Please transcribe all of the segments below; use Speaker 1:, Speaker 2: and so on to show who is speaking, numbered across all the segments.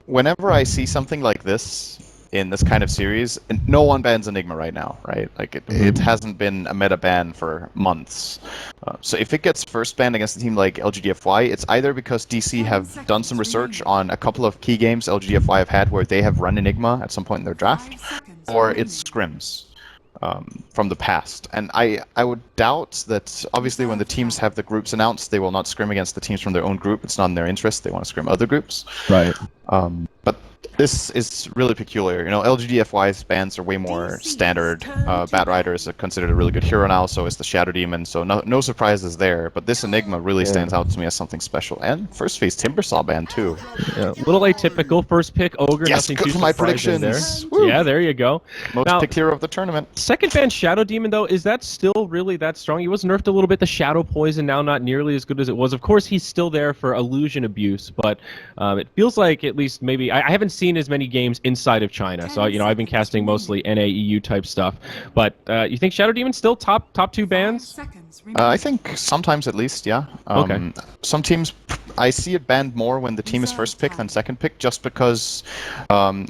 Speaker 1: whenever I see something like this in this kind of series, no one bans Enigma right now, right? Like it hasn't been a meta ban for months. So if it gets first banned against a team like LGDFY, it's either because DC have done some research on a couple of key games LGDFY have had where they have run Enigma at some point in their draft, or it's scrims. From the past. And I would doubt that, obviously, when the teams have the groups announced, they will not scrim against the teams from their own group. It's not in their interest. They want to scrim other groups.
Speaker 2: Right.
Speaker 1: But this is really peculiar. You know, LGDFY's bans are way more standard. Batrider is considered a really good hero now, so is the Shadow Demon, so no surprises there. But this Enigma really stands out to me as something special. And first phase Timbersaw ban, too.
Speaker 2: Yeah, a little atypical. First pick, Ogre,
Speaker 1: yes,
Speaker 2: nothing
Speaker 1: good
Speaker 2: too
Speaker 1: for my
Speaker 2: surprising
Speaker 1: predictions.
Speaker 2: there. Yeah, there you go.
Speaker 1: Most picked hero of the tournament.
Speaker 2: Second ban Shadow Demon, though, is that still really that strong? He was nerfed a little bit. The Shadow Poison now not nearly as good as it was. Of course, he's still there for illusion abuse, but it feels like at least maybe... I haven't seen as many games inside of China, so I've been casting mostly NA/EU type stuff. But you think Shadow Demon's still top 2 bans?
Speaker 1: I think sometimes at least, yeah.
Speaker 2: Okay.
Speaker 1: Some teams, I see it banned more when the team is first pick than second pick, just because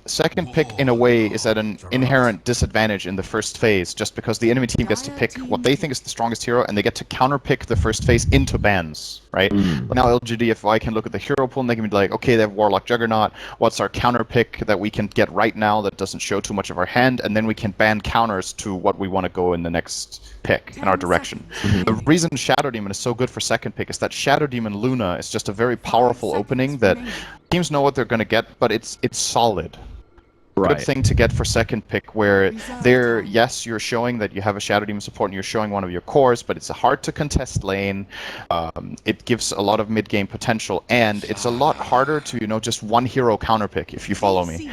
Speaker 1: second pick, in a way, is at an inherent disadvantage in the first phase, just because the enemy team gets to pick what they think is the strongest hero, and they get to counterpick the first phase into bans, right? But now LGDFY can look at the hero pool, and they can be like, okay, they have Warlock Juggernaut, what's our counter pick that we can get right now that doesn't show too much of our hand, and then we can ban counters to what we want to go in the next pick, in our direction. The reason Shadow Demon is so good for second pick is that Shadow Demon Luna is just a very powerful opening that teams know what they're going to get, but it's solid.
Speaker 2: Right.
Speaker 1: Good thing to get for second pick, where there, yes, you're showing that you have a Shadow Demon support and you're showing one of your cores, but it's a hard to contest lane. It gives a lot of mid-game potential, and it's a lot harder to, just one hero counterpick, if you follow me.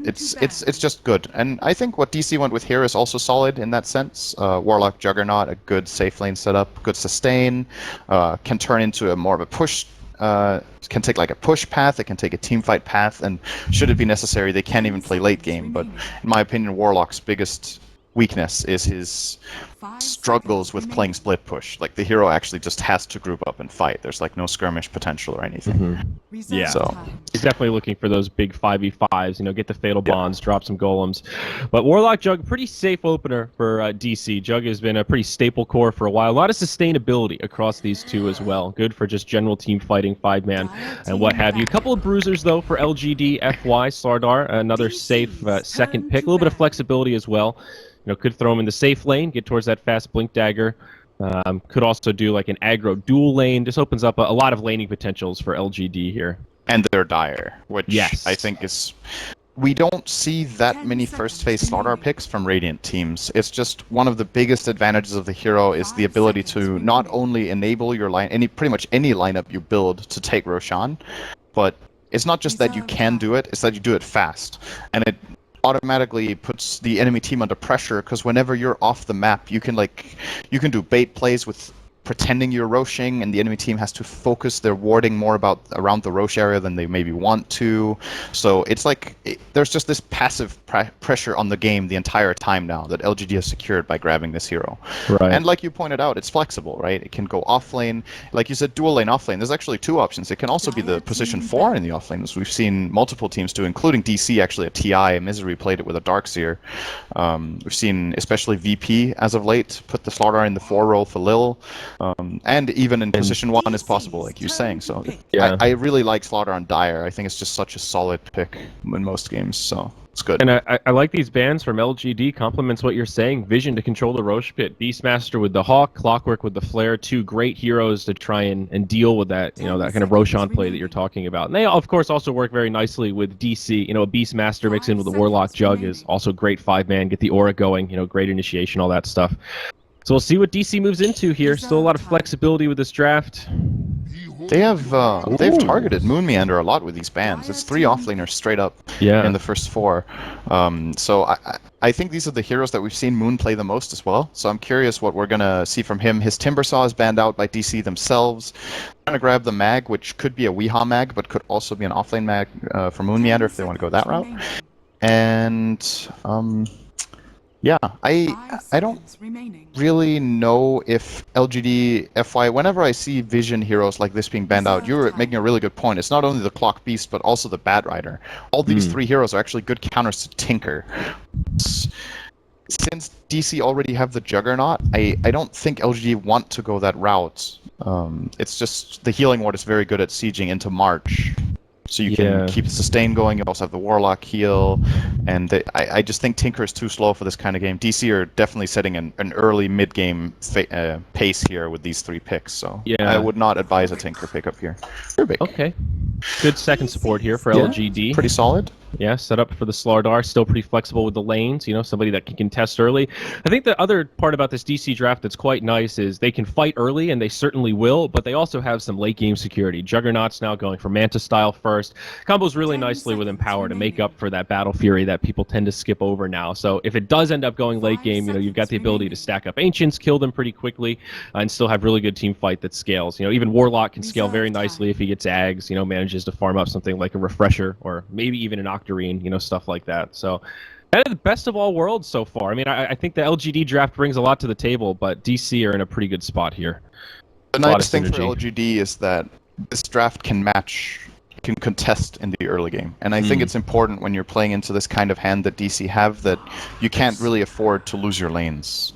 Speaker 1: It's just good. And I think what DC went with here is also solid in that sense. Warlock Juggernaut, a good safe lane setup, good sustain, can turn into a more of a push. Can take like a push path, it can take a team fight path, and should it be necessary, they can even play late game. But in my opinion, Warlock's biggest weakness is his struggles with playing split push. Like, the hero actually just has to group up and fight. There's like no skirmish potential or anything.
Speaker 2: Yeah,
Speaker 1: so
Speaker 2: he's definitely looking for those big 5v5s, get the fatal bonds, drop some golems. But Warlock Jug, pretty safe opener for DC. Jug has been a pretty staple core for a while. A lot of sustainability across these two as well. Good for just general team fighting, 5-man, and what have you. A couple of bruisers, though, for LGD, FY, Slardar, another safe second pick. A little bit of flexibility as well. Could throw him in the safe lane, get towards that fast blink dagger. Could also do like an aggro dual lane. This opens up a lot of laning potentials for LGD here.
Speaker 1: And they're dire, which I think is... We don't see that many first phase Slardar picks from Radiant teams. It's just one of the biggest advantages of the hero is the ability to not only enable your line, pretty much any lineup you build to take Roshan, but it's not just that you can do it, it's that you do it fast. And it automatically puts the enemy team under pressure, because whenever you're off the map, you can do bait plays with pretending you're Roshing, and the enemy team has to focus their warding more around the Rosh area than they maybe want to. So it's like there's just this passive pressure on the game the entire time now that LGD has secured by grabbing this hero.
Speaker 2: Right.
Speaker 1: And like you pointed out, it's flexible, right? It can go off lane. Like you said, dual lane, off lane. There's actually 2 options. It can also be the position 4 in the off lane, as we've seen multiple teams do, including DC actually at TI. Misery played it with a Darkseer. We've seen especially VP as of late put the Slardar in the 4 role for Lil. And even in position 1 is possible, like you're saying. So yeah. I really like Slardar on Dire. I think it's just such a solid pick in most games, so it's good.
Speaker 2: And I like these bans from LGD, complements what you're saying. Vision to control the Rosh Pit, Beastmaster with the Hawk, Clockwork with the Flare, 2 great heroes to try and deal with that, that kind of Roshan play that you're talking about. And they, of course, also work very nicely with DC. A Beastmaster mixed in with the Warlock Jug is also great 5-man, get the aura going, great initiation, all that stuff. So we'll see what DC moves into here. Still a lot of flexibility with this draft.
Speaker 1: They have they've targeted Moon Meander a lot with these bans. It's 3 offlaners straight up in the first 4. So I think these are the heroes that we've seen Moon play the most as well. So I'm curious what we're gonna see from him. His Timbersaw is banned out by DC themselves. I'm gonna grab the mag, which could be a Weehaw mag, but could also be an offlane mag for Moon Meander if they want to go that route. And Yeah, I don't really know if LGD FY. Whenever I see vision heroes like this being banned out, you're making a really good point. It's not only the Clock Beast but also the Bat Rider. All these three heroes are actually good counters to Tinker. Since DC already have the Juggernaut, I don't think LGD want to go that route. It's just the Healing Ward is very good at sieging into March. So you can keep the sustain going. You also have the Warlock heal, and I just think Tinker is too slow for this kind of game. DC are definitely setting an early mid-game pace here with these three picks, so I would not advise a Tinker pickup here. Rubik.
Speaker 2: Okay. Good second support here for LGD.
Speaker 1: Pretty solid.
Speaker 2: Yeah, set up for the Slardar, still pretty flexible with the lanes, you know, somebody that can contest early. I think the other part about this DC draft that's quite nice is they can fight early, and they certainly will, but they also have some late game security. Juggernaut's now going for Manta style first. Combos really nicely with Empower to make up for that Battle Fury that people tend to skip over now. So if it does end up going late game, you know, you've got the ability to stack up Ancients, kill them pretty quickly, and still have really good team fight that scales. You know, even Warlock can scale very nicely if he gets Ags, you know, manages to farm up something like a Refresher or maybe even an Octarine, you know, stuff like that. So that is the best of all worlds so far. I mean, I think the LGD draft brings a lot to the table, but DC are in a pretty good spot here.
Speaker 1: The nice thing for LGD is that this draft can contest in the early game. And I think it's important when you're playing into this kind of hand that DC have that you can't really afford to lose your lanes.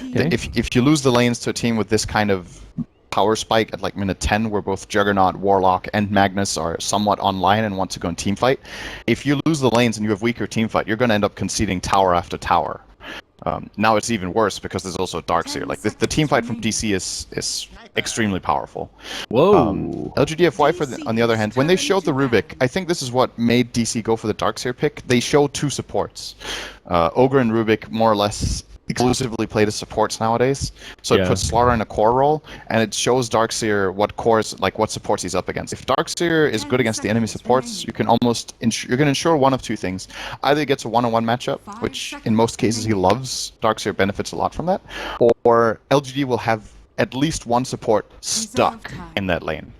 Speaker 1: If you lose the lanes to a team with this kind of power spike at like minute 10 where both Juggernaut, Warlock, and Magnus are somewhat online and want to go in team fight, if you lose the lanes and you have weaker team fight, you're going to end up conceding tower after tower. Now it's even worse because there's also Darkseer. Like the team fight from DC is extremely powerful.
Speaker 2: Whoa.
Speaker 1: LGDFY on the other hand, when they showed the Rubik, I think this is what made DC go for the Darkseer pick. They showed two supports. Ogre and Rubik more or less exclusively played as supports nowadays, so it puts Slark in a core role, and it shows Darkseer what supports he's up against. If Darkseer is good against the enemy supports, you can ensure one of two things: either he gets a one-on-one matchup, which in most cases he loves. Darkseer benefits a lot from that, or LGD will have at least one support stuck in that lane.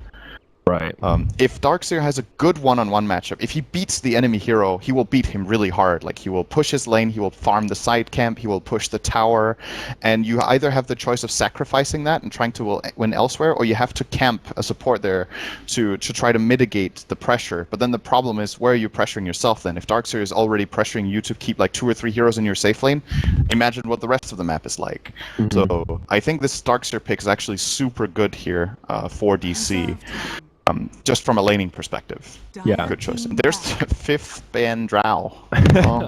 Speaker 2: Right.
Speaker 1: If Darkseer has a good one-on-one matchup, if he beats the enemy hero, he will beat him really hard. Like, he will push his lane, he will farm the side camp, he will push the tower, and you either have the choice of sacrificing that and trying to win elsewhere, or you have to camp a support there to try to mitigate the pressure. But then the problem is, where are you pressuring yourself then? If Darkseer is already pressuring you to keep like 2 or 3 heroes in your safe lane, imagine what the rest of the map is like. So I think this Darkseer pick is actually super good here for DC. Just from a laning perspective.
Speaker 2: Yeah.
Speaker 1: Good choice. And there's the 5th ban Drow.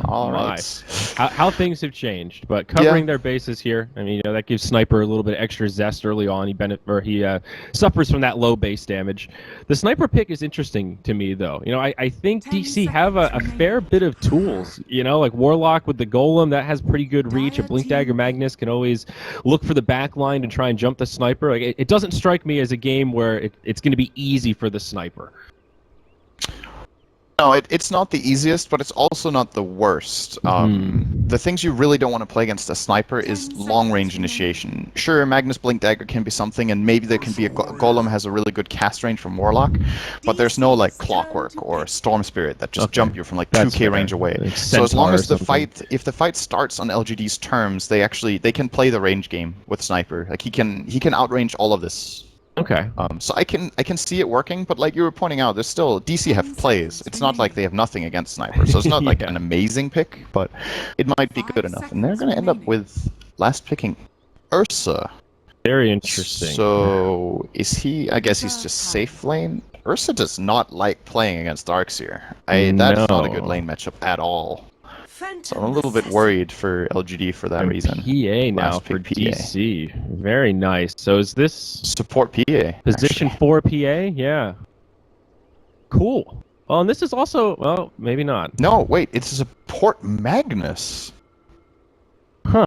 Speaker 1: All right.
Speaker 2: How things have changed, but covering their bases here, I mean, you know, that gives Sniper a little bit extra zest early on. He suffers from that low base damage. The Sniper pick is interesting to me, though. You know, I think DC have a fair bit of tools. You know, like Warlock with the Golem, that has pretty good reach. A Blink Dagger Magnus can always look for the back line and try and jump the Sniper. Like, it doesn't strike me as a game where it's going to be easy for the Sniper.
Speaker 1: No, it's not the easiest, but it's also not the worst. The things you really don't want to play against a Sniper is long-range initiation. Sure, Magnus Blink Dagger can be something, and maybe there can be a Golem has a really good cast range from Warlock, but there's no like Clockwork or Storm Spirit that just jump you from like 2k range away. So as long as if the fight starts on LGD's terms, they can play the range game with Sniper. Like he can outrange all of this.
Speaker 2: Okay.
Speaker 1: So I can see it working, but like you were pointing out, there's still DC have plays. It's not like they have nothing against Sniper, so it's not like an amazing pick, but it might be good enough. And they're going to end up with last picking Ursa.
Speaker 2: Very interesting.
Speaker 1: So is he? I guess he's just safe lane. Ursa does not like playing against Darkseer. That's not a good lane matchup at all. So I'm a little bit worried for LGD for that reason.
Speaker 2: PA now for DC. Very nice. So is this
Speaker 1: support PA
Speaker 2: position actually. 4 PA? Yeah. Cool. Well, and this is also, well, maybe not.
Speaker 1: No, wait. It's a support Magnus.
Speaker 2: Huh.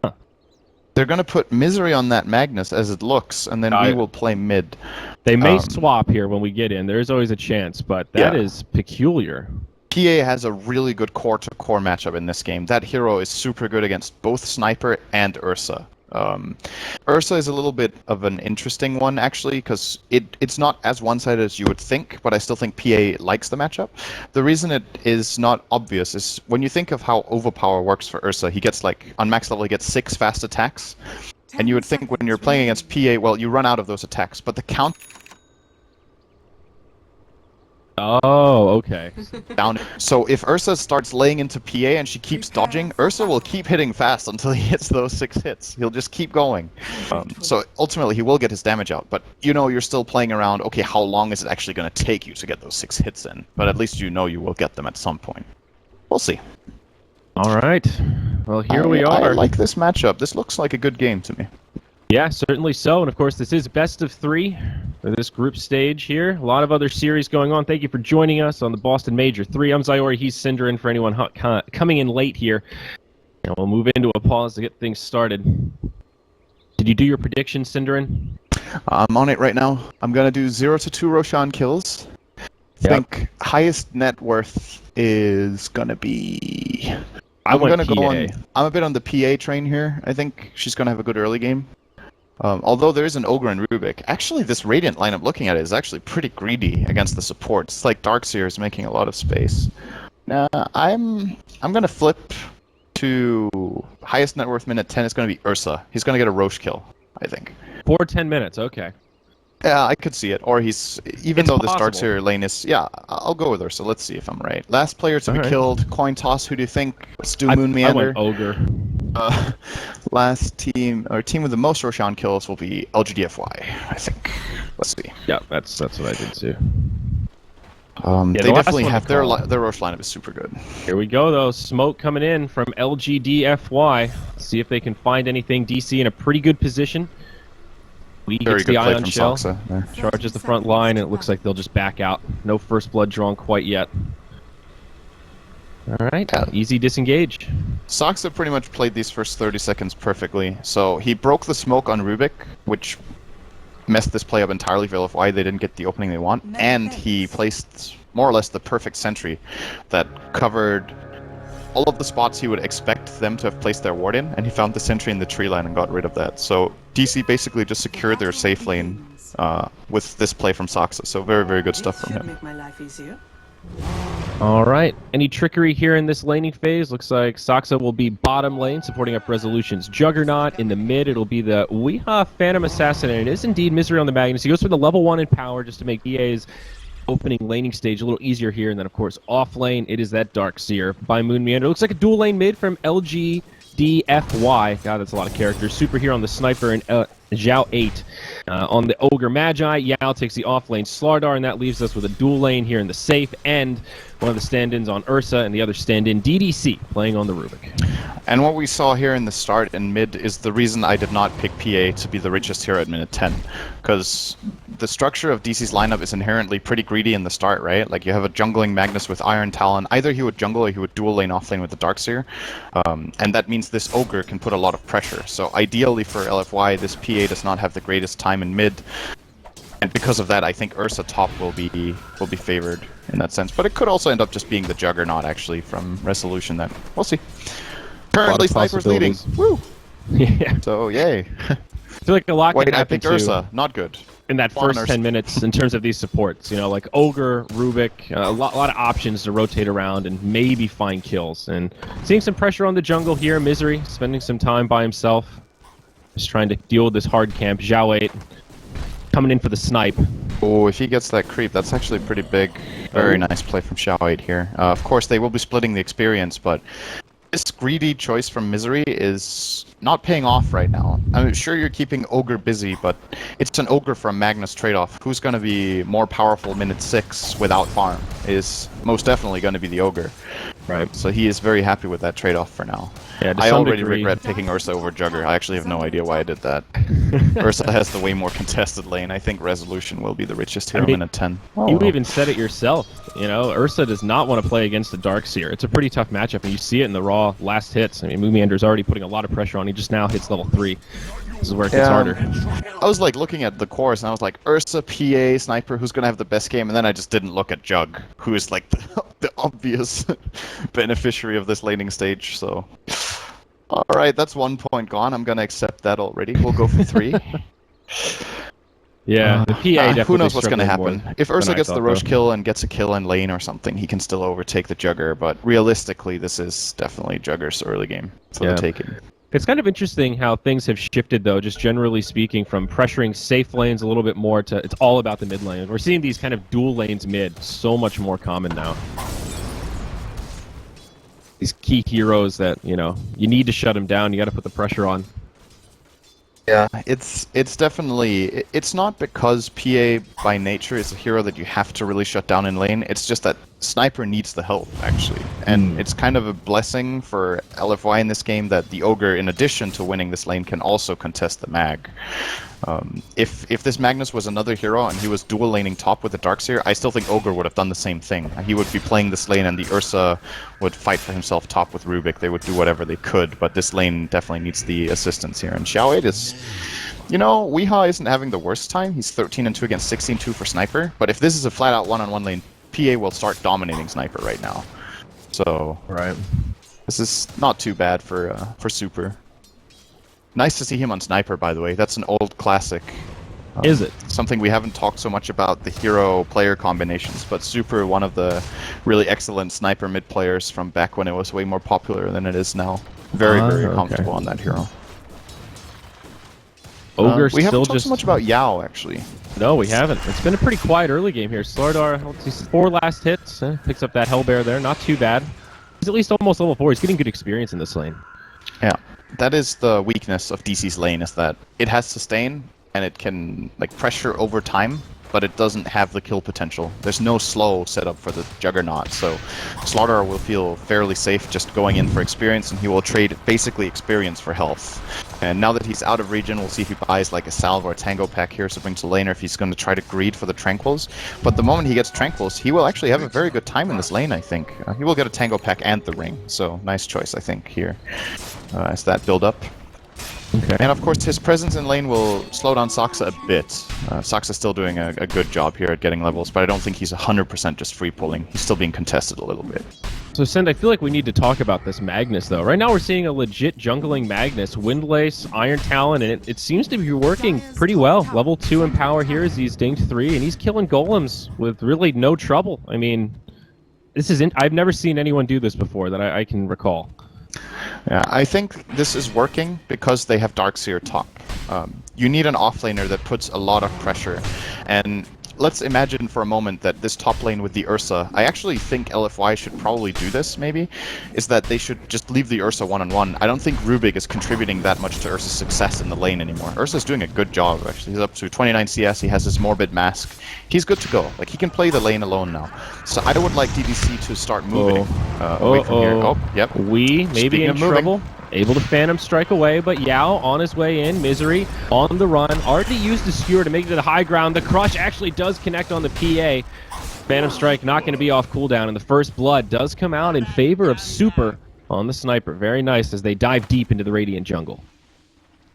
Speaker 1: They're going to put Misery on that Magnus as it looks, and then we will play mid.
Speaker 2: They may swap here when we get in. There is always a chance, but that is peculiar.
Speaker 1: PA has a really good core-to-core matchup in this game. That hero is super good against both Sniper and Ursa. Ursa is a little bit of an interesting one, actually, because it's not as one-sided as you would think, but I still think PA likes the matchup. The reason it is not obvious is when you think of how overpower works for Ursa, he gets, like, on max level, he gets 6 fast attacks, and you would think when you're playing against PA, well, you run out of those attacks, but the count
Speaker 2: Oh, okay.
Speaker 1: down. So if Ursa starts laying into PA and she keeps dodging, Ursa will keep hitting fast until he hits those 6 hits. He'll just keep going. So ultimately he will get his damage out, but you know you're still playing around, okay, how long is it actually going to take you to get those 6 hits in? But at least you know you will get them at some point. We'll see.
Speaker 2: All right. Well, here we are.
Speaker 1: I like this matchup. This looks like a good game to me.
Speaker 2: Yeah, certainly so. And of course, this is best of 3 for this group stage here. A lot of other series going on. Thank you for joining us on the Boston Major 3. I'm Zyori. He's Synderen for anyone coming in late here. And we'll move into a pause to get things started. Did you do your prediction, Synderen?
Speaker 1: I'm on it right now. I'm going to do 0 to 2 Roshan kills. I think highest net worth is going to be... I'm going to go on... I'm a bit on the PA train here. I think she's going to have a good early game. Although there is an Ogre and Rubik. Actually, this Radiant lineup, looking at it, is actually pretty greedy against the support. It's like Darkseer is making a lot of space. Now, I'm going to flip to highest net worth minute 10 is going to be Ursa. He's going to get a Roche kill, I think.
Speaker 2: For 10 minutes, okay.
Speaker 1: Yeah, I could see it. Or he's... Even though
Speaker 2: possible.
Speaker 1: this Darkseer lane is... Yeah, I'll go with Ursa. Let's see if I'm right. Last player to be killed. Coin toss. Who do you think? Let's do Moon Meander.
Speaker 2: I went Ogre.
Speaker 1: Last team, or team with the most Roshan kills will be LGDFY, I think. Let's see.
Speaker 2: Yeah, that's what I did too.
Speaker 1: They definitely have their Roche lineup is super good.
Speaker 2: Here we go though. Smoke coming in from LGDFY. See if they can find anything. DC in a pretty good position. We gets the Ion Shell. Charges the front line, and it looks like they'll just back out. No first blood drawn quite yet. All right, easy disengage.
Speaker 1: Soxa pretty much played these first 30 seconds perfectly. So he broke the smoke on Rubik, which messed this play up entirely for LFY. They didn't get the opening they want. And he placed more or less the perfect sentry that covered all of the spots he would expect them to have placed their ward in, and he found the sentry in the tree line and got rid of that. So DC basically just secured their safe lane with this play from Soxa. So very, very good stuff from him.
Speaker 3: Make my life easier.
Speaker 2: All right. Any trickery here in this laning phase? Looks like Soxa will be bottom lane, supporting up Resolution's Juggernaut. In the mid, it'll be the Weeha Phantom Assassin, and it is indeed Misery on the Magnus. He goes for the level 1 in power just to make EA's opening laning stage a little easier here. And then, of course, off lane, it is that Darkseer by Moon Meander. Looks like a dual lane mid from LGDFY. God, that's a lot of characters. Super here on the Sniper and Zhao 8. On the Ogre Magi, Yao takes the off-lane Slardar, and that leaves us with a dual lane here in the safe, and one of the stand-ins on Ursa, and the other stand-in DDC, playing on the Rubik.
Speaker 1: And what we saw here in the start and mid is the reason I did not pick PA to be the richest hero at minute 10. Because the structure of DC's lineup is inherently pretty greedy in the start, right? Like, you have a jungling Magnus with Iron Talon. Either he would jungle or he would dual lane off lane with the Darkseer. And that means this Ogre can put a lot of pressure. So ideally for LFY, this PA does not have the greatest time in mid. And because of that, I think Ursa top will be favored in that sense. But it could also end up just being the Juggernaut, actually, from Resolution then. We'll see. Currently, Sniper's leading. Woo!
Speaker 2: Yeah.
Speaker 1: So, yay.
Speaker 2: I feel like a lot can happen
Speaker 1: I picked Ursa. Not good.
Speaker 2: In that first 10 minutes in terms of these supports. You know, like Ogre, Rubik, a lot of options to rotate around and maybe find kills. And seeing some pressure on the jungle here. Misery spending some time by himself. Just trying to deal with this hard camp. Zhao 8 coming in for the snipe.
Speaker 1: Oh, if he gets that creep, that's actually pretty big. Very nice play from Zhao 8 here. Of course, they will be splitting the experience, but this greedy choice from Misery is not paying off right now. I'm sure you're keeping Ogre busy, but it's an Ogre from Magnus trade-off. Who's going to be more powerful minute 6 without farm is most definitely going to be the Ogre. Right. So he is very happy with that trade-off for now.
Speaker 2: Yeah,
Speaker 1: I already regret picking Ursa over Jugger. I actually have no idea why I did that. Ursa has the way more contested lane. I think Resolution will be the richest hero in a 10.
Speaker 2: You even said it yourself. You know, Ursa does not want to play against the Darkseer. It's a pretty tough matchup, and you see it in the raw last hits. I mean, Moon Meander's already putting a lot of pressure on. He just now hits level 3. This is where it gets harder.
Speaker 1: I was like looking at the course, and I was like, Ursa, PA, Sniper, who's going to have the best game? And then I just didn't look at Jug, who is like the obvious beneficiary of this laning stage. So Alright, that's 1 point gone. I'm gonna accept that already. We'll go for 3.
Speaker 2: Yeah, the PA definitely
Speaker 1: who knows what's going to
Speaker 2: struggling
Speaker 1: happen.
Speaker 2: more
Speaker 1: If Ursa
Speaker 2: than I
Speaker 1: gets the
Speaker 2: thought,
Speaker 1: Roche
Speaker 2: though.
Speaker 1: kill and gets a kill in lane or something, he can still overtake the Jugger, but realistically, this is definitely Jugger's early game for
Speaker 2: Yeah.
Speaker 1: the taking.
Speaker 2: It's kind of interesting how things have shifted, though, just generally speaking, from pressuring safe lanes a little bit more to it's all about the mid lane. We're seeing these kind of dual lanes mid so much more common now. These key heroes that, you know, you need to shut them down, you got to put the pressure on.
Speaker 1: Yeah, it's definitely... It's not because PA by nature is a hero that you have to really shut down in lane, it's just that Sniper needs the help, actually. And it's kind of a blessing for LFY in this game that the Ogre, in addition to winning this lane, can also contest the Mag. If this Magnus was another hero and he was dual laning top with the Darkseer, I still think Ogre would have done the same thing. He would be playing this lane and the Ursa would fight for himself top with Rubik. They would do whatever they could, but this lane definitely needs the assistance here. And Xiao 8 is... You know, Weeha isn't having the worst time. He's 13-2 against 16-2 for Sniper, but if this is a flat-out one-on-one lane, PA will start dominating Sniper right now. So...
Speaker 2: Right.
Speaker 1: This is not too bad for Super. Nice to see him on Sniper, by the way. That's an old classic.
Speaker 2: Is it?
Speaker 1: Something we haven't talked so much about, the hero-player combinations, but Super, one of the really excellent Sniper mid players from back when it was way more popular than it is now. Very, very comfortable on that hero.
Speaker 2: Ogre's
Speaker 1: we haven't
Speaker 2: still
Speaker 1: talked so much about Yao, actually.
Speaker 2: No, we haven't. It's been a pretty quiet early game here. Slardar, let's see, 4 last hits. Picks up that Hellbear there. Not too bad. He's at least almost level 4. He's getting good experience in this lane.
Speaker 1: Yeah. That is the weakness of DC's lane, is that it has sustain, and it can like pressure over time, but it doesn't have the kill potential. There's no slow setup for the Juggernaut, so Slardar will feel fairly safe just going in for experience, and he will trade basically experience for health. And now that he's out of region, we'll see if he buys like a Salve or a Tango pack here, so brings a laner if he's going to try to greed for the Tranquils. But the moment he gets Tranquils, he will actually have a very good time in this lane, I think. He will get a Tango pack and the ring, so nice choice, I think, here. As that build up.
Speaker 2: Okay.
Speaker 1: And of course his presence in lane will slow down Saksa a bit. Saksa's still doing a good job here at getting levels, but I don't think he's 100% just free pulling. He's still being contested a little bit.
Speaker 2: So, Send, I feel like we need to talk about this Magnus, though. Right now we're seeing a legit jungling Magnus, Windlace, Iron Talon, and it seems to be working pretty well. Level 2 in power here as he's dinged 3, and he's killing golems with really no trouble. I mean, this is I've never seen anyone do this before that I can recall.
Speaker 1: Yeah, I think this is working because they have Darkseer top. You need an offlaner that puts a lot of pressure, and let's imagine for a moment that this top lane with the Ursa, I actually think LFY should probably do this, maybe, is that they should just leave the Ursa one-on-one. I don't think Rubik is contributing that much to Ursa's success in the lane anymore. Ursa's doing a good job, actually. He's up to 29 CS, he has his Morbid Mask. He's good to go. Like, he can play the lane alone now. So I would like DDC to start moving away from here. Oh, yep.
Speaker 2: We maybe
Speaker 1: Speaking
Speaker 2: in
Speaker 1: of moving.
Speaker 2: trouble. Able to Phantom Strike away, but Yao on his way in. Misery on the run. Already used the Skewer to make it to the high ground. The Crush actually does connect on the PA. Phantom Strike not going to be off cooldown, and the first blood does come out in favor of Super on the Sniper. Very nice as they dive deep into the Radiant jungle.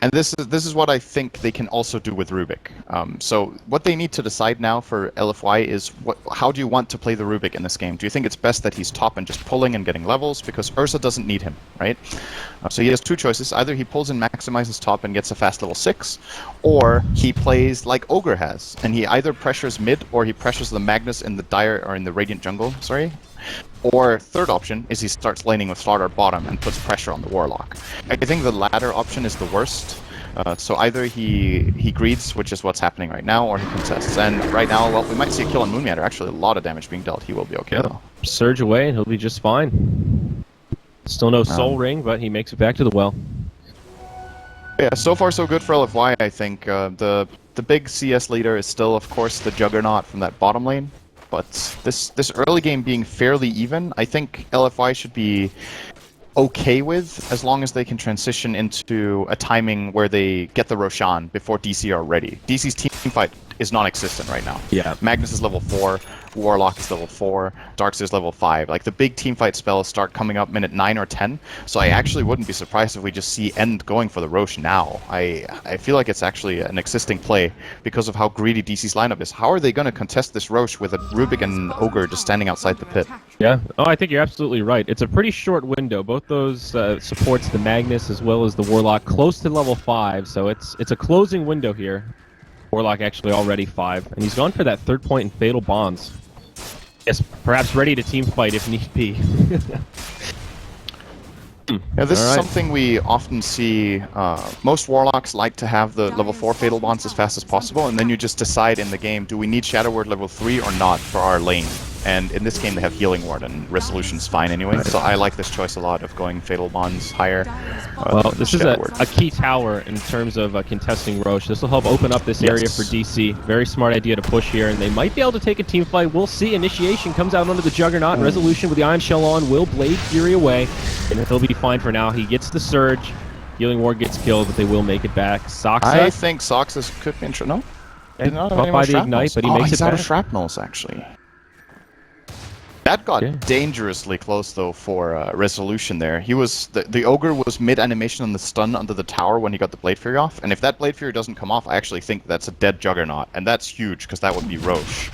Speaker 1: And this is what I think they can also do with Rubik. So what they need to decide now for LFY is how do you want to play the Rubik in this game? Do you think it's best that he's top and just pulling and getting levels? Because Ursa doesn't need him, right? So he has two choices. Either he pulls and maximizes top and gets a fast level 6, or he plays like Ogre has, and he either pressures mid or he pressures the Magnus in the Dire or in the Radiant jungle, sorry. Or third option is he starts laning with Slardar bottom and puts pressure on the Warlock. I think the latter option is the worst. So either he greeds, which is what's happening right now, or he contests. And right now, well, we might see a kill on Moonmatter. Actually, a lot of damage being dealt. He will be okay, though.
Speaker 2: Surge away and he'll be just fine. Still no soul ring, but he makes it back to the well.
Speaker 1: Yeah, so far so good for LFY, I think. The big CS leader is still, of course, the Juggernaut from that bottom lane. But this early game being fairly even, I think LFY should be okay with, as long as they can transition into a timing where they get the Roshan before DC are ready. DC's team fight is non-existent right now.
Speaker 2: Yeah.
Speaker 1: Magnus is level 4, Warlock is level 4, Darkseer is level 5. Like, the big teamfight spells start coming up minute 9 or 10, so I actually wouldn't be surprised if we just see End going for the Roche now. I feel like it's actually an existing play because of how greedy DC's lineup is. How are they going to contest this Roche with a Rubik and Ogre just standing outside the pit?
Speaker 2: Yeah. Oh, I think you're absolutely right. It's a pretty short window. Both those supports the Magnus as well as the Warlock close to level 5, so it's a closing window here. Warlock actually already 5, and he's gone for that 3rd point in Fatal Bonds. Yes, perhaps ready to team fight if need be.
Speaker 1: Yeah, this is something we often see. Most Warlocks like to have the level 4 Fatal Bonds as fast as possible, and then you just decide in the game, do we need Shadow Word level 3 or not for our lane? And in this game they have Healing Ward, and Resolution's fine anyway, so I like this choice a lot of going Fatal Bonds higher.
Speaker 2: Well, this is a key tower in terms of contesting Roche. This will help open up this area for DC. Very smart idea to push here, and they might be able to take a team fight. We'll see. Initiation comes out onto the Juggernaut. Resolution with the Iron Shell on will Blade Fury away, and he'll be fine for now. He gets the Surge. Healing Ward gets killed, but they will make it back. Soxa.
Speaker 1: I think Soxa could be no? Did not have
Speaker 2: caught by the Ignite, but he makes it
Speaker 1: he's
Speaker 2: back.
Speaker 1: out of Shrapnels, actually. That got dangerously close, though, for Resolution there. He was the Ogre was mid-animation on the stun under the tower when he got the Blade Fury off, and if that Blade Fury doesn't come off, I actually think that's a dead Juggernaut, and that's huge, because that would be Roche.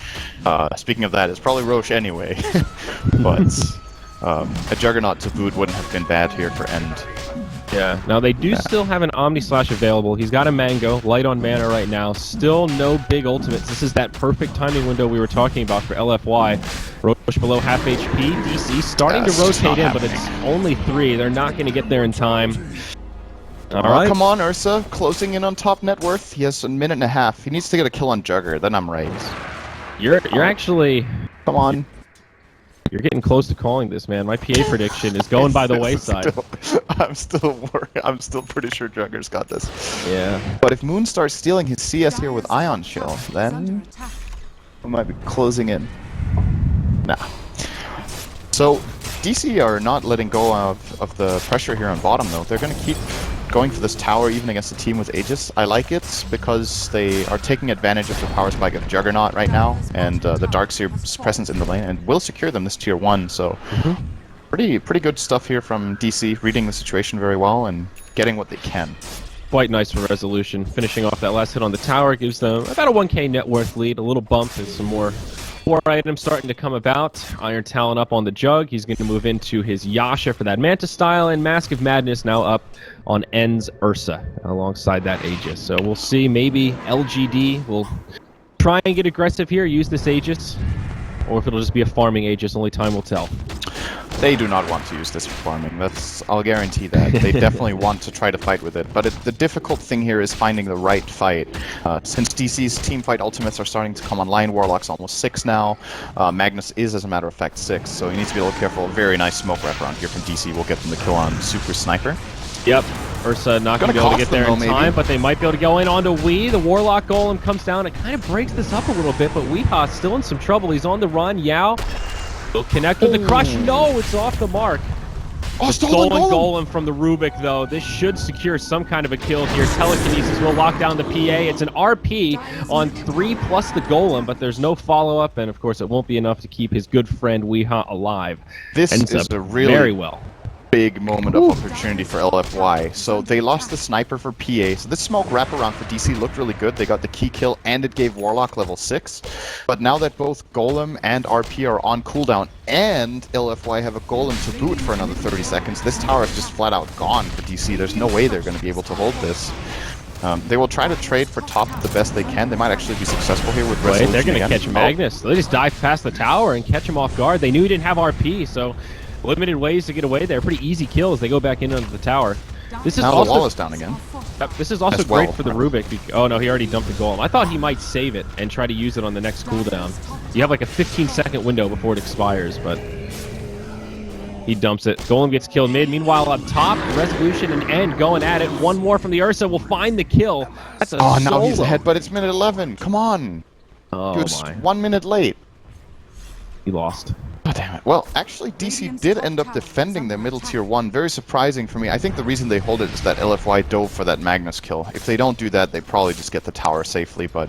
Speaker 1: Speaking of that, it's probably Roche anyway, but a Juggernaut to boot wouldn't have been bad here for End.
Speaker 2: Yeah. Now they do still have an Omni Slash available. He's got a Mango, light on mana right now. Still no big ultimates. This is that perfect timing window we were talking about for LFY. Roche below half HP. DC starting to rotate in, but it's only 3. They're not going to get there in time. All right.
Speaker 1: Come on, Ursa. Closing in on top net worth. He has a minute and a half. He needs to get a kill on Jugger. Then I'm right.
Speaker 2: You're actually...
Speaker 1: Come on.
Speaker 2: You're getting close to calling this, man. My PA prediction is going by the wayside.
Speaker 1: I'm still pretty sure Jugger's got this.
Speaker 2: Yeah.
Speaker 1: But if Moon starts stealing his CS here with Ion Shell, then we might be closing in. Nah. So DC are not letting go of the pressure here on bottom, though. They're going to keep going for this tower even against a team with Aegis. I like it because they are taking advantage of the power spike of Juggernaut right now, and the Darkseer's presence in the lane, and will secure them this tier 1, so pretty good stuff here from DC, reading the situation very well and getting what they can.
Speaker 2: Quite nice for Resolution. Finishing off that last hit on the tower gives them about a 1k net worth lead, a little bump and some more items starting to come about. Iron Talon up on the Jug. He's going to move into his Yasha for that Manta style, and Mask of Madness now up on End's Ursa alongside that Aegis. So we'll see. Maybe LGD will try and get aggressive here, use this Aegis, or if it'll just be a farming Aegis, only time will tell.
Speaker 1: They do not want to use this for farming. I'll guarantee that. They definitely want to try to fight with it. But the difficult thing here is finding the right fight. Since DC's teamfight ultimates are starting to come online, Warlock's almost 6 now. Magnus is, as a matter of fact, 6. So you need to be a little careful. Very nice smoke wraparound here from DC will get them the kill on Super Sniper.
Speaker 2: Yep. Ursa not going to be able to get there in time, but they might be able to go in onto Wee. The Warlock Golem comes down. It kind of breaks this up a little bit, but Weeha's still in some trouble. He's on the run. Yao will connect with the Crush. No, it's off the mark.
Speaker 1: Oh,
Speaker 2: stolen Golem from the Rubik, though. This should secure some kind of a kill here. Telekinesis will lock down the PA. It's an RP on 3 plus the Golem, but there's no follow-up, and of course it won't be enough to keep his good friend Weeha alive.
Speaker 1: This
Speaker 2: Ends
Speaker 1: is
Speaker 2: up
Speaker 1: a really
Speaker 2: very well.
Speaker 1: Big moment of opportunity for LFY. So they lost the sniper for PA. So this smoke wraparound for DC looked really good. They got the key kill and it gave Warlock level 6. But now that both Golem and RP are on cooldown and LFY have a Golem to boot for another 30 seconds, this tower is just flat out gone for DC. There's no way they're going to be able to hold this. They will try to trade for top the best they can. They might actually be successful here with Resolution.
Speaker 2: They're going to catch Magnus. They just dive past the tower and catch him off guard. They knew he didn't have RP, so limited ways to get away there. Pretty easy kills. They go back in under the tower. This is
Speaker 1: now
Speaker 2: also,
Speaker 1: the wall is down again.
Speaker 2: This is also great for the Rubik. Oh no, he already dumped the Golem. I thought he might save it and try to use it on the next cooldown. You have like a 15-second window before it expires, but he dumps it. Golem gets killed mid. Meanwhile, up top, Resolution and End going at it. One more from the Ursa will find the kill. That's a solo.
Speaker 1: Now he's ahead, but it's minute 11. Come on.
Speaker 2: Oh,
Speaker 1: he was 1 minute late.
Speaker 2: He lost.
Speaker 1: Oh, damn it. Well, actually, DC did end up defending their middle tier 1. Very surprising for me. I think the reason they hold it is that LFY dove for that Magnus kill. If they don't do that, they probably just get the tower safely, but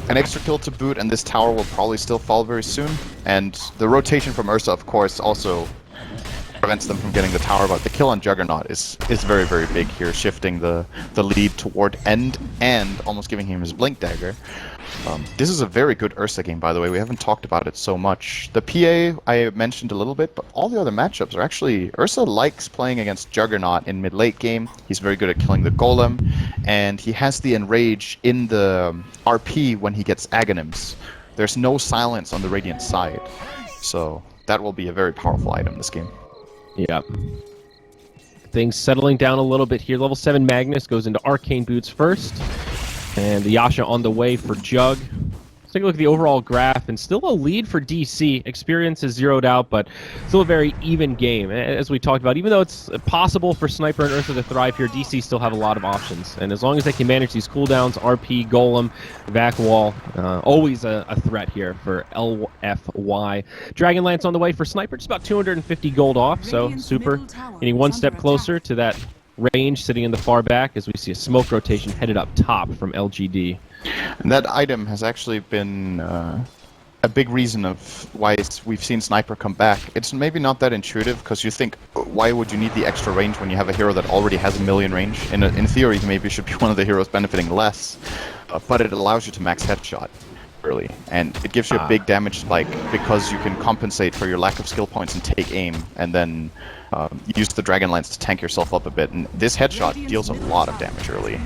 Speaker 1: An extra kill to boot, and this tower will probably still fall very soon. And the rotation from Ursa, of course, also prevents them from getting the tower, but the kill on Juggernaut is very, very big here, shifting the lead toward End and almost giving him his Blink Dagger. This is a very good Ursa game, by the way. We haven't talked about it so much. The PA I mentioned a little bit, but all the other matchups are actually... Ursa likes playing against Juggernaut in mid-late game. He's very good at killing the Golem, and he has the Enrage in the RP when he gets Aghanims. There's no silence on the Radiant side, so that will be a very powerful item this game.
Speaker 2: Yeah. Things settling down a little bit here. Level 7 Magnus goes into Arcane Boots first. And the Yasha on the way for Jug. Let's take a look at the overall graph, and still a lead for DC. Experience is zeroed out, but still a very even game. As we talked about, even though it's possible for Sniper and Ursa to thrive here, DC still have a lot of options. And as long as they can manage these cooldowns, RP, Golem, Vac Wall, always a threat here for LFY. Dragonlance on the way for Sniper, just about 250 gold off, so super. Getting one step closer to that range, sitting in the far back as we see a smoke rotation headed up top from LGD.
Speaker 1: And that item has actually been a big reason of why we've seen Sniper come back. It's maybe not that intuitive, because you think, why would you need the extra range when you have a hero that already has 1,000,000 range? In theory, he maybe should be one of the heroes benefiting less, but it allows you to max headshot early, and it gives you a big damage spike because you can compensate for your lack of skill points and take aim, and then use the Dragonlance to tank yourself up a bit. And this headshot deals a lot of damage early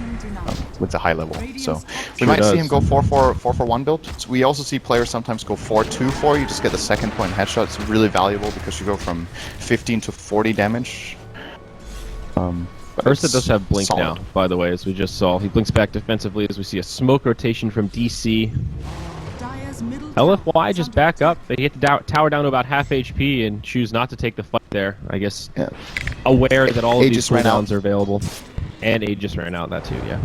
Speaker 1: with the high level. So we might see him go 4-4-1 build. So we also see players sometimes go 4-2-4. You just get the second point headshot. It's really valuable because you go from 15 to 40 damage.
Speaker 2: Ursa does have Blink
Speaker 1: solid.
Speaker 2: now, by the way, as we just saw. He blinks back defensively as we see a smoke rotation from DC. LFY just back up. They get the tower down to about half HP and choose not to take the fight there. I guess aware that all of these cooldowns are available. And Aegis ran out, that too, yeah.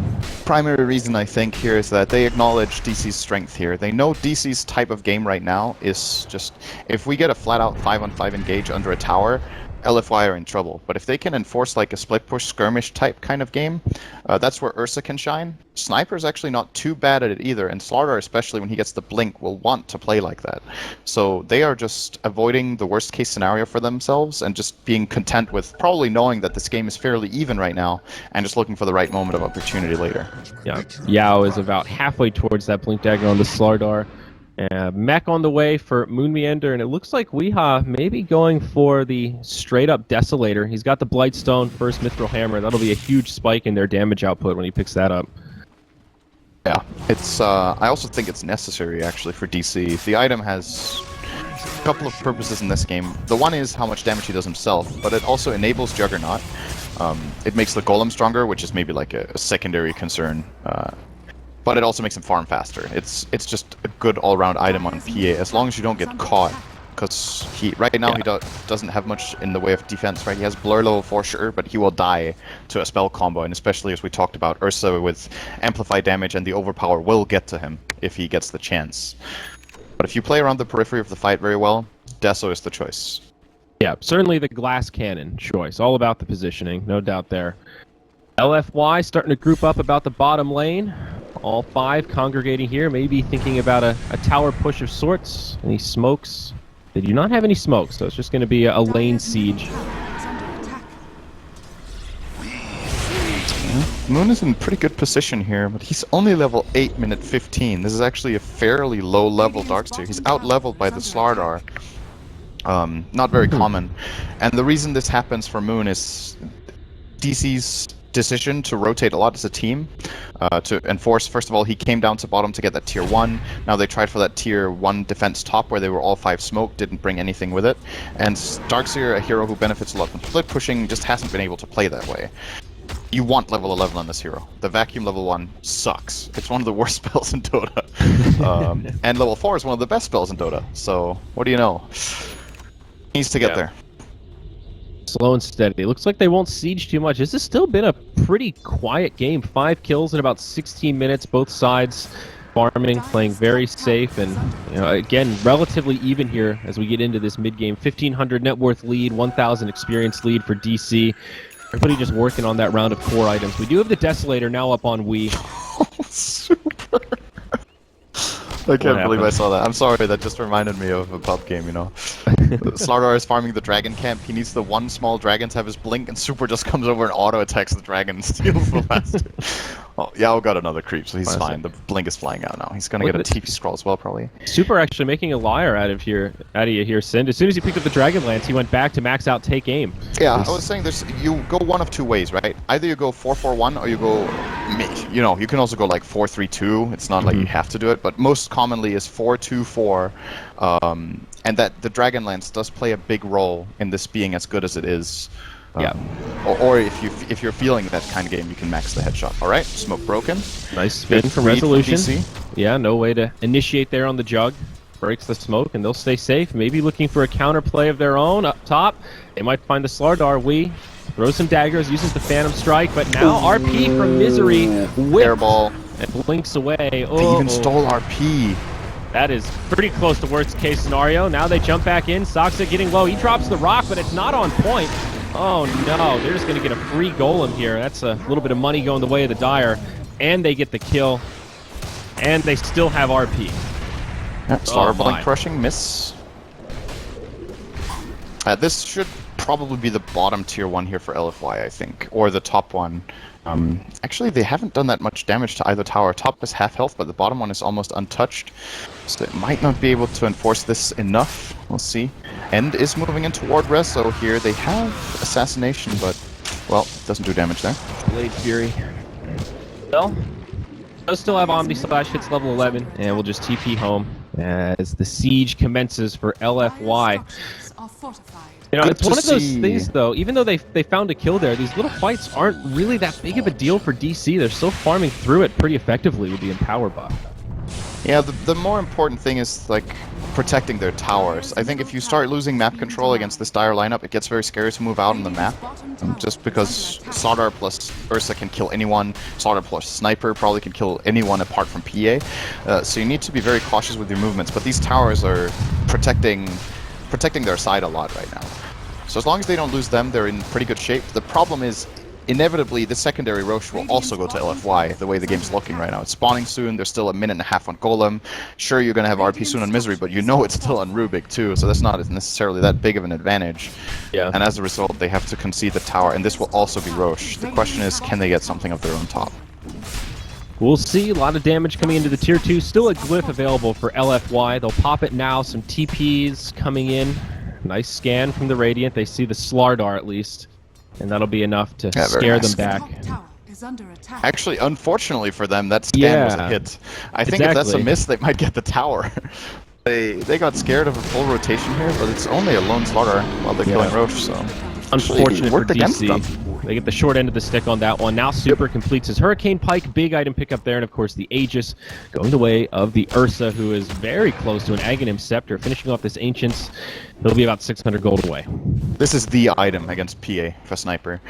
Speaker 1: Primary reason I think here is that they acknowledge DC's strength here. They know DC's type of game right now is just, if we get a flat-out 5-on-5 engage under a tower, LFY are in trouble. But if they can enforce like a split push skirmish type kind of game, that's where Ursa can shine. Sniper's actually not too bad at it either, and Slark, especially when he gets the blink, will want to play like that. So they are just avoiding the worst case scenario for themselves and just being content with probably knowing that this game is fairly even right now and just looking for the right moment of opportunity later.
Speaker 2: Yeah, Yao is about halfway towards that blink dagger on the Slardar. Mech on the way for Moon Meander, and it looks like Weeha maybe going for the straight-up Desolator. He's got the Blightstone, first Mithril Hammer. That'll be a huge spike in their damage output when he picks that up.
Speaker 1: Yeah, it's. I also think it's necessary, actually, for DC. The item has a couple of purposes in this game. The one is how much damage he does himself, but it also enables Juggernaut. It makes the Golem stronger, which is maybe like a secondary concern. But it also makes him farm faster. It's just a good all-round item on PA, as long as you don't get caught. Because right now he doesn't have much in the way of defense, right? He has Blur level 4, sure, but he will die to a spell combo, and especially as we talked about, Ursa with amplified damage and the overpower will get to him if he gets the chance. But if you play around the periphery of the fight very well, Deso is the choice.
Speaker 2: Yeah, certainly the glass cannon choice. All about the positioning, no doubt there. LFY starting to group up about the bottom lane. All 5 congregating here, maybe thinking about a tower push of sorts. Any smokes? They do not have any smokes, so it's just going to be a lane siege.
Speaker 1: Moon is in pretty good position here, but he's only level 8, minute 15. This is actually a fairly low-level Darkseer. He's out-leveled by the Slardar. Not very common. And the reason this happens for Moon is DC's decision to rotate a lot as a team, to enforce. First of all, he came down to bottom to get that tier 1. Now they tried for that tier 1 defense top where they were all 5 smoke, didn't bring anything with it. And Darkseer, a hero who benefits a lot from split pushing, just hasn't been able to play that way. You want level 11 on this hero. The vacuum level 1 sucks. It's one of the worst spells in Dota. And level 4 is one of the best spells in Dota. So what do you know? He needs to get there.
Speaker 2: Slow and steady. Looks like they won't siege too much. This has still been a pretty quiet game. 5 kills in about 16 minutes. Both sides farming, playing very safe, and again, relatively even here as we get into this mid-game. 1,500 net worth lead, 1,000 experience lead for DC. Everybody just working on that round of core items. We do have the Desolator now up on Wii.
Speaker 1: Super. I can't believe I saw that. I'm sorry, that just reminded me of a pub game, you know. Slardar is farming the dragon camp. He needs the one small dragon to have his blink, and Super just comes over and auto-attacks the dragon and steals the last. Oh, Yao got another creep, so he's fine. The blink is flying out now. He's gonna get a TP scroll as well, probably.
Speaker 2: Super actually making a liar out of you here, Sind. As soon as he picked up the Dragonlance, he went back to max out take aim.
Speaker 1: Yeah, I was saying this. You go one of two ways, right? Either you go 4-4-1 or you go, you know, you can also go like 4-3-2. It's not like you have to do it, but most commonly is 4-2-4. And that the Dragonlance does play a big role in this being as good as it is.
Speaker 2: Yeah.
Speaker 1: Or if you're feeling that kind of game, you can max the headshot. All right, smoke broken.
Speaker 2: Nice spin from Resolution. Yeah, no way to initiate there on the Jug. Breaks the smoke, and they'll stay safe. Maybe looking for a counterplay of their own up top. They might find the Slardar. Throws some daggers, uses the Phantom Strike, but now RP from Misery.
Speaker 1: Airball.
Speaker 2: And blinks away.
Speaker 1: They even stole RP.
Speaker 2: That is pretty close to worst case scenario. Now they jump back in. Soxa getting low. He drops the rock, but it's not on point. Oh no, they're just going to get a free golem here. That's a little bit of money going the way of the Dire. And they get the kill. And they still have RP.
Speaker 1: Star blink crushing, miss. This should probably be the bottom tier 1 here for LFY, I think. Or the top one. Actually, they haven't done that much damage to either tower. Top is half health, but the bottom one is almost untouched. So it might not be able to enforce this enough. We'll see. End is moving in toward Rezo here. They have Assassination, but, well, it doesn't do damage there.
Speaker 2: Blade Fury. Well, does still have Omni Slash, hits level 11, and we'll just TP home as the siege commences for LFY. You know, it's one of those things, though, even though they found a kill there, these little fights aren't really that big of a deal for DC. They're still farming through it pretty effectively with the Empower buff.
Speaker 1: Yeah, the more important thing is, like, protecting their towers. I think if you start losing map control against this Dire lineup, it gets very scary to move out on the map. Just because Slardar plus Ursa can kill anyone, Slardar plus Sniper probably can kill anyone apart from PA. So you need to be very cautious with your movements, but these towers are protecting their side a lot right now. So as long as they don't lose them, they're in pretty good shape. The problem is, inevitably, the secondary Roche will also go to LFY, the way the game's looking right now. It's spawning soon, there's still a minute and a half on Golem. Sure, you're going to have RP soon on Misery, but you know it's still on Rubik too, so that's not necessarily that big of an advantage. Yeah. And as a result, they have to concede the tower, and this will also be Roche. The question is, can they get something of their own top?
Speaker 2: We'll see. A lot of damage coming into the tier 2. Still a glyph available for LFY. They'll pop it now. Some TPs coming in. Nice scan from the Radiant. They see the Slardar at least. And that'll be enough to scare them back.
Speaker 1: Actually, unfortunately for them, that scan was a hit. I think if that's a miss, they might get the tower. They got scared of a full rotation here, but it's only a lone Slardar while they're killing Roche, so...
Speaker 2: Unfortunate for DC. They get the short end of the stick on that one. Now Super completes his Hurricane Pike. Big item pickup there. And, of course, the Aegis going the way of the Ursa, who is very close to an Aghanim Scepter. Finishing off this Ancients, he'll be about 600 gold away.
Speaker 1: This is the item against PA for Sniper.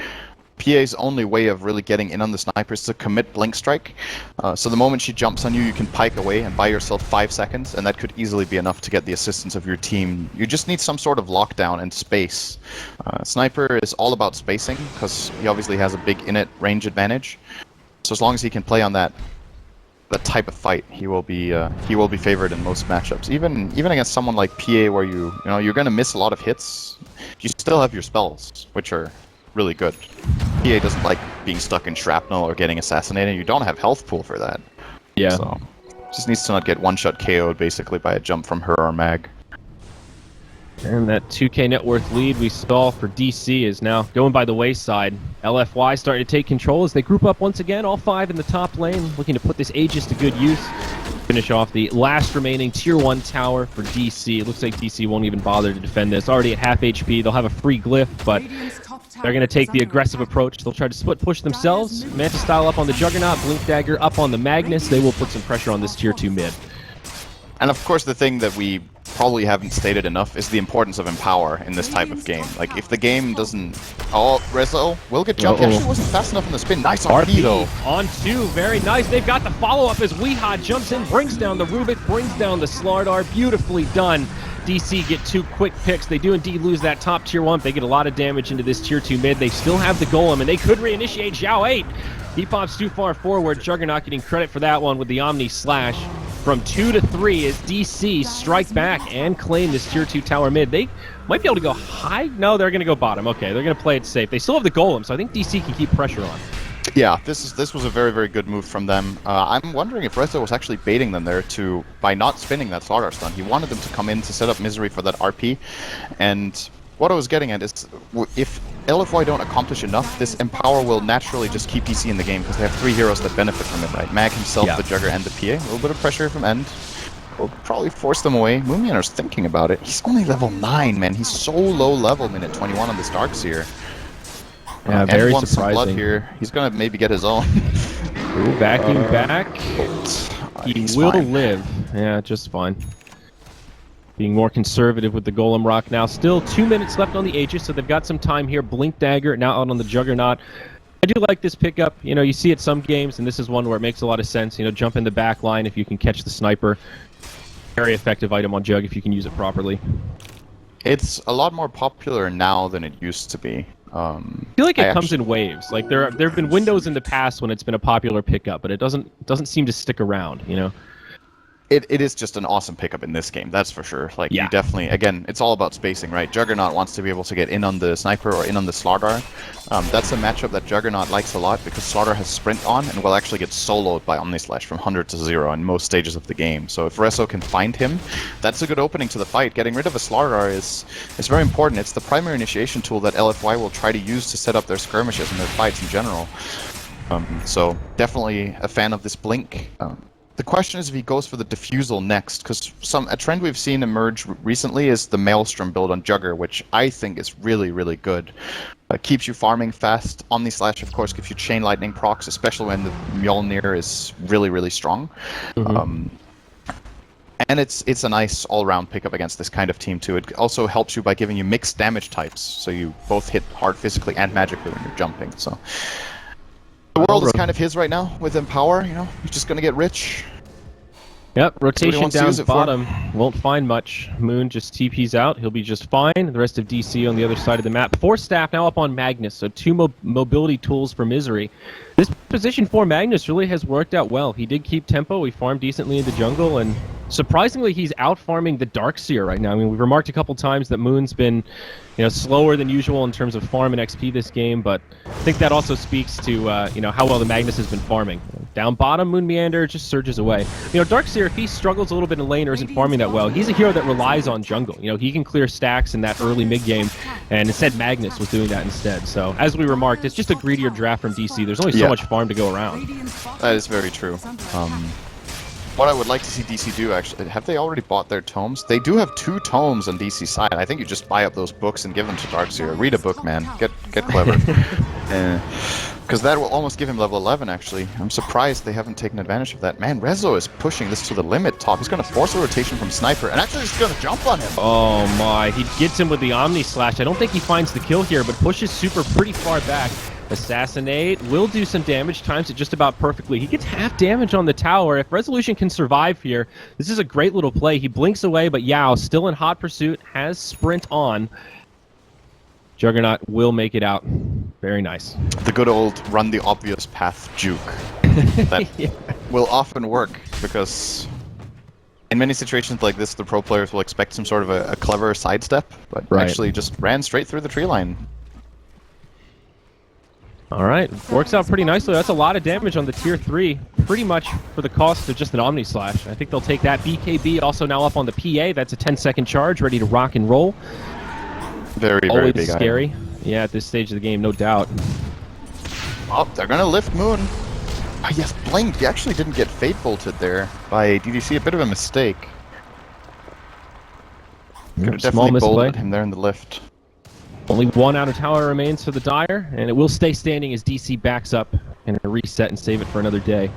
Speaker 1: PA's only way of really getting in on the Sniper is to commit Blink Strike. So the moment she jumps on you, you can pike away and buy yourself 5 seconds, and that could easily be enough to get the assistance of your team. You just need some sort of lockdown and space. Sniper is all about spacing, because he obviously has a big init range advantage. So as long as he can play on that type of fight, he will be favored in most matchups. Even against someone like PA, where you're going to miss a lot of hits, you still have your spells, which are really good. PA doesn't like being stuck in shrapnel or getting assassinated. You don't have health pool for that. Yeah. So just needs to not get one-shot KO'd basically by a jump from her or Mag.
Speaker 2: And that 2k net worth lead we saw for DC is now going by the wayside. LFY starting to take control as they group up once again, all 5 in the top lane, looking to put this Aegis to good use. Finish off the last remaining tier 1 tower for DC. It looks like DC won't even bother to defend this. Already at half HP, they'll have a free glyph, but they're going to take the aggressive approach. They'll try to split push themselves. Manta style up on the Juggernaut, Blink Dagger up on the Magnus. They will put some pressure on this tier 2 mid.
Speaker 1: And of course, the thing that we probably haven't stated enough is the importance of Empower in this type of game. Like, if the game doesn't... Oh, Rezo will get jumped. Actually wasn't fast enough in the spin. Nice RP, though.
Speaker 2: On 2, very nice. They've got the follow-up as Weeha jumps in, brings down the Rubik, brings down the Slardar. Beautifully done. DC get 2 quick picks. They do indeed lose that top tier 1. They get a lot of damage into this tier 2 mid. They still have the Golem, and they could reinitiate Zhao 8. He pops too far forward. Juggernaut getting credit for that one with the Omni Slash. from 2 to 3 as DC strike back and claim this tier 2 tower mid. They might be able to go high. No, they're going to go bottom. Okay, they're going to play it safe. They still have the golem, so I think DC can keep pressure on.
Speaker 1: Yeah, this was a very, very good move from them. I'm wondering if Rezo was actually baiting them there by not spinning that Slark stun. He wanted them to come in to set up Misery for that RP, and what I was getting at is, if LFY don't accomplish enough, this Empower will naturally just keep DC in the game, because they have 3 heroes that benefit from it, right? Mag himself, the Jugger, and the PA. A little bit of pressure from End will probably force them away. Moonmeander's thinking about it. He's only level 9, man. He's so low level, minute 21 on this Darkseer.
Speaker 2: Yeah, very
Speaker 1: surprising. Some blood
Speaker 2: surprising.
Speaker 1: here. He's gonna maybe get his own.
Speaker 2: Ooh, backing back. He will
Speaker 1: fine.
Speaker 2: live. Yeah, just fine. Being more conservative with the Golem Rock now. Still 2 minutes left on the Aegis, so they've got some time here. Blink Dagger now out on the Juggernaut. I do like this pickup. You know, you see it some games, and this is one where it makes a lot of sense. You know, jump in the back line if you can catch the sniper. Very effective item on Jug if you can use it properly.
Speaker 1: It's a lot more popular now than it used to be.
Speaker 2: I feel like it comes in waves. Like there have been windows in the past when it's been a popular pickup, but it doesn't seem to stick around, you know.
Speaker 1: It is just an awesome pickup in this game, that's for sure. Like, you definitely, again, it's all about spacing, right? Juggernaut wants to be able to get in on the sniper or in on the Slardar. That's a matchup that Juggernaut likes a lot, because Slardar has sprint on and will actually get soloed by Omnislash from 100 to 0 in most stages of the game. So if Rezo can find him, that's a good opening to the fight. Getting rid of a Slardar is very important. It's the primary initiation tool that LFY will try to use to set up their skirmishes and their fights in general. So definitely a fan of this Blink. The question is if he goes for the Diffusal next, because a trend we've seen emerge recently is the Maelstrom build on Jugger, which I think is really, really good. Keeps you farming fast. Omnislash, of course, gives you Chain Lightning procs, especially when the Mjolnir is really, really strong. And it's a nice all-round pickup against this kind of team, too. It also helps you by giving you mixed damage types, so you both hit hard physically and magically when you're jumping, so... The world is kind of his right now with Empower, you know, he's just gonna get rich.
Speaker 2: Yep, rotation down
Speaker 1: it
Speaker 2: bottom. Won't find much. Moon just TP's out. He'll be just fine. The rest of DC on the other side of the map. 4 staff now up on Magnus, so 2 mobility tools for Misery. This position for Magnus really has worked out well. He did keep tempo. He farmed decently in the jungle, and surprisingly, he's out farming the Darkseer right now. I mean, we've remarked a couple times that Moon's been, you know, slower than usual in terms of farm and XP this game, but I think that also speaks to, you know, how well the Magnus has been farming. Down bottom, Moon Meander just surges away. You know, Darkseer, if he struggles a little bit in lane or isn't farming that well, he's a hero that relies on jungle. You know, he can clear stacks in that early mid game, and instead Magnus was doing that instead. So, as we remarked, it's just a greedier draft from DC. There's only so much farm to go around.
Speaker 1: That is very true. What I would like to see DC do, actually, have they already bought their tomes? They do have 2 tomes on DC's side. I think you just buy up those books and give them to Darkseer. Read a book, man. Get clever. Because that will almost give him level 11, actually. I'm surprised they haven't taken advantage of that. Man, Rezo is pushing this to the limit top. He's going to force a rotation from Sniper, and actually he's going to jump on him.
Speaker 2: Oh my, he gets him with the Omni Slash. I don't think he finds the kill here, but pushes Super pretty far back. Assassinate will do some damage, times it just about perfectly. He gets half damage on the tower. If Resolution can survive here, this is a great little play. He blinks away, but Yao still in hot pursuit, has sprint on. Juggernaut will make it out. Very nice.
Speaker 1: The good old run the obvious path juke. That will often work, because in many situations like this, the pro players will expect some sort of a clever sidestep, but actually just ran straight through the tree line.
Speaker 2: All right, works out pretty nicely. That's a lot of damage on the tier 3, pretty much for the cost of just an Omni Slash. I think they'll take that. BKB also now up on the PA. That's a 10-second charge, ready to rock and roll.
Speaker 1: Very,
Speaker 2: always
Speaker 1: very big
Speaker 2: scary.
Speaker 1: item.
Speaker 2: Yeah, at this stage of the game, no doubt.
Speaker 1: Oh, they're gonna lift Moon. Oh, yes, Blink. He actually didn't get Fate Bolted there by DDC. A bit of a mistake. Could have definitely bolted him there in the lift.
Speaker 2: Only 1 outer tower remains for the Dire, and it will stay standing as DC backs up and reset and save it for another day.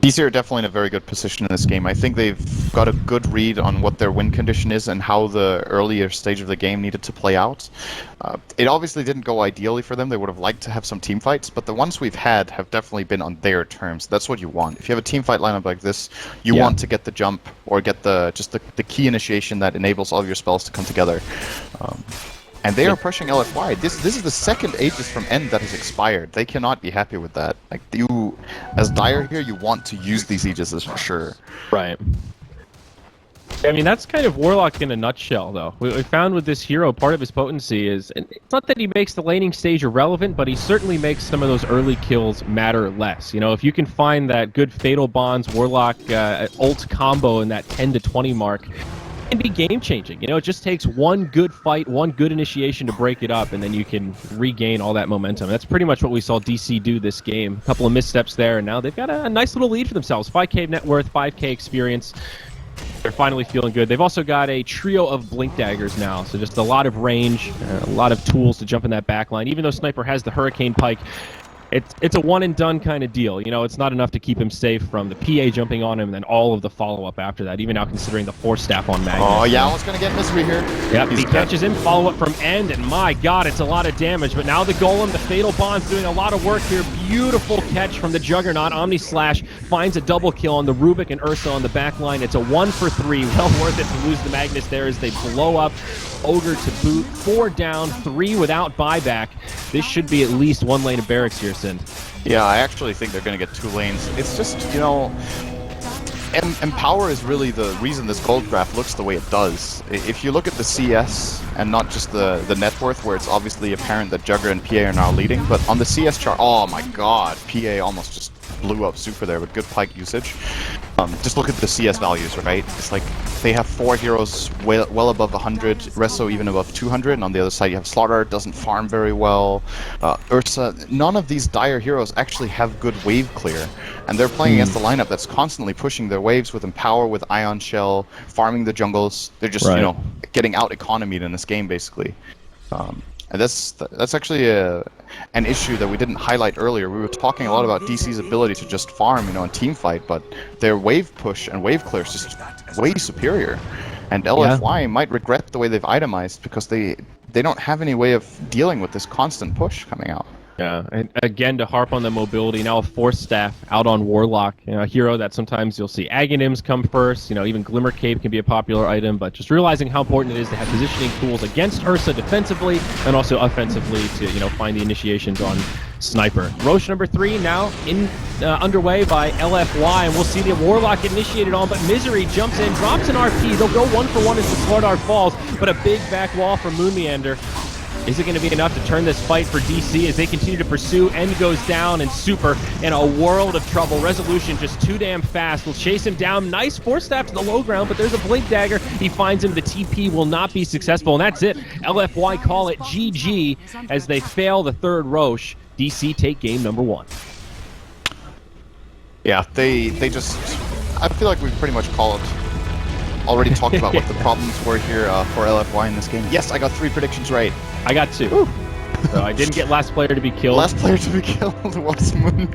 Speaker 1: DC are definitely in a very good position in this game. I think they've got a good read on what their win condition is and how the earlier stage of the game needed to play out. It obviously didn't go ideally for them. They would have liked to have some team fights, but the ones we've had have definitely been on their terms. That's what you want. If you have a team fight lineup like this, you want to get the jump or get the key initiation that enables all of your spells to come together. And they are pushing LFY. This is the second Aegis from End that has expired. They cannot be happy with that. Like, as Dire here, you want to use these Aegises for sure.
Speaker 2: Right. I mean, that's kind of Warlock in a nutshell, though. We found with this hero, part of his potency is, and it's not that he makes the laning stage irrelevant, but he certainly makes some of those early kills matter less. You know, if you can find that good Fatal Bonds, Warlock ult combo in that 10 to 20 mark, it can be game-changing. You know, it just takes one good fight, one good initiation to break it up, and then you can regain all that momentum. That's pretty much what we saw DC do this game. A couple of missteps there, and now they've got a nice little lead for themselves. 5k net worth, 5k experience. They're finally feeling good. They've also got a trio of Blink Daggers now, so just a lot of range, a lot of tools to jump in that back line. Even though Sniper has the Hurricane Pike, it's a one-and-done kind of deal. You know, it's not enough to keep him safe from the PA jumping on him and then all of the follow-up after that, even now considering the Force Staff on Magnus.
Speaker 1: Oh, yeah, I was going to get Misery here.
Speaker 2: Yep, he catches him, follow-up from End, and my god, it's a lot of damage. But now the Golem, the Fatal Bond's doing a lot of work here. Beautiful catch from the Juggernaut. Omni Slash finds a double kill on the Rubik and Ursa on the back line. It's a 1 for 3. Well worth it to lose the Magnus there as they blow up. Ogre to boot. 4 down, 3 without buyback. This should be at least 1 lane of barracks here, Sind.
Speaker 1: Yeah, I actually think they're going to get 2 lanes. It's just, you know, Empower is really the reason this gold graph looks the way it does. If you look at the CS and not just the net worth, where it's obviously apparent that Jugger and PA are now leading, but on the CS chart, oh my god, PA almost just blew up super there with good pike usage. Just look at the CS values, right? It's like they have 4 heroes well above 100, Reso even above 200, and on the other side you have Slaughter, doesn't farm very well, Ursa. None of these Dire heroes actually have good wave clear, and they're playing against the lineup that's constantly pushing their waves with Empower, with Ion Shell, farming the jungles. They're just, you know, getting out economied in this game, basically. And that's actually an issue that we didn't highlight earlier. We were talking a lot about DC's ability to just farm, you know, and team fight, but their wave push and wave clear is just way superior. And LFY might regret the way they've itemized because they don't have any way of dealing with this constant push coming out.
Speaker 2: Yeah, and again, to harp on the mobility, now a Force Staff out on Warlock, you know, a hero that sometimes you'll see Aghanims come first, you know, even Glimmer Cape can be a popular item, but just realizing how important it is to have positioning tools against Ursa defensively and also offensively to, you know, find the initiations on Sniper. Roche number 3 now underway by LFY, and we'll see the Warlock get initiated on, but Misery jumps in, drops an RP. They'll go 1 for 1 as the Slardar falls, but a big back wall from Moon Meander. Is it going to be enough to turn this fight for DC as they continue to pursue? End goes down, and Super in a world of trouble. Resolution just too damn fast. Will chase him down. Nice Force Staff to the low ground, but there's a Blink Dagger. He finds him. The TP will not be successful, and that's it. LFY call it GG as they fail the 3rd Roche. DC take game number 1.
Speaker 1: Yeah, they just... I feel like we've pretty much already talked about what the problems were here for LFY in this game. Yes, I got 3 predictions right.
Speaker 2: I got 2. Ooh. So I didn't get last player to be killed.
Speaker 1: Last player to be killed was Moon.